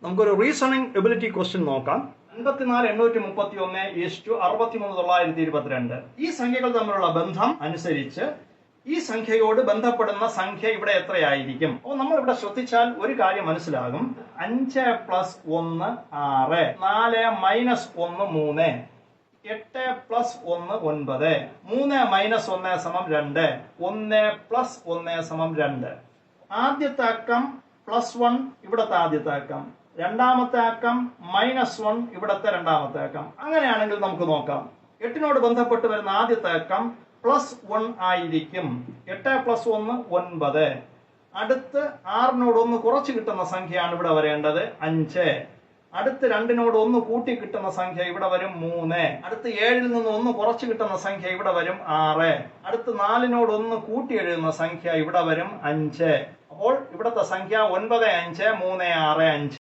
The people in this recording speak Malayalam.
നമുക്കൊരു റീസണിംഗ് എബിലിറ്റി ക്വസ്റ്റ്യൻ നോക്കാം. 54,831:63,922. ഈ സംഖ്യകൾ തമ്മിലുള്ള ബന്ധം അനുസരിച്ച് ഈ സംഖ്യയോട് ബന്ധപ്പെടുന്ന സംഖ്യ ഇവിടെ എത്രയായിരിക്കും? അപ്പോൾ നമ്മൾ ഇവിടെ ശ്രദ്ധിച്ചാൽ ഒരു കാര്യം മനസ്സിലാകും. 5 + 1 6, 4 - 1 3, 8 + 1 9, 3 - 1 2, 1 + 1 2. ആദ്യത്തെ അക്കം +1 ഇവിടത്തെ ആദ്യത്തെ അക്കം, രണ്ടാമത്തെ അക്കം -1 ഇവിടത്തെ രണ്ടാമത്തെ അക്കം. അങ്ങനെയാണെങ്കിൽ നമുക്ക് നോക്കാം. 8നോട് ബന്ധപ്പെട്ട് വരുന്ന ആദ്യത്തെ അക്കം +1 ആയിരിക്കും. 8 + 1 9. അടുത്ത് 6നോട് 1 കുറച്ച് കിട്ടുന്ന സംഖ്യയാണ് ഇവിടെ വരേണ്ടത്, 5. അടുത്ത് 2നോട് 1 കൂട്ടി കിട്ടുന്ന സംഖ്യ ഇവിടെ വരും 3. അടുത്ത് 7ൽ നിന്ന് 1 കുറച്ച് കിട്ടുന്ന സംഖ്യ ഇവിടെ വരും 6. അടുത്ത് 4നോട് 1 കൂട്ടി എഴുതുന്ന സംഖ്യ ഇവിടെ വരും 5. അപ്പോൾ ഇവിടത്തെ സംഖ്യ 9 5 3 6 5.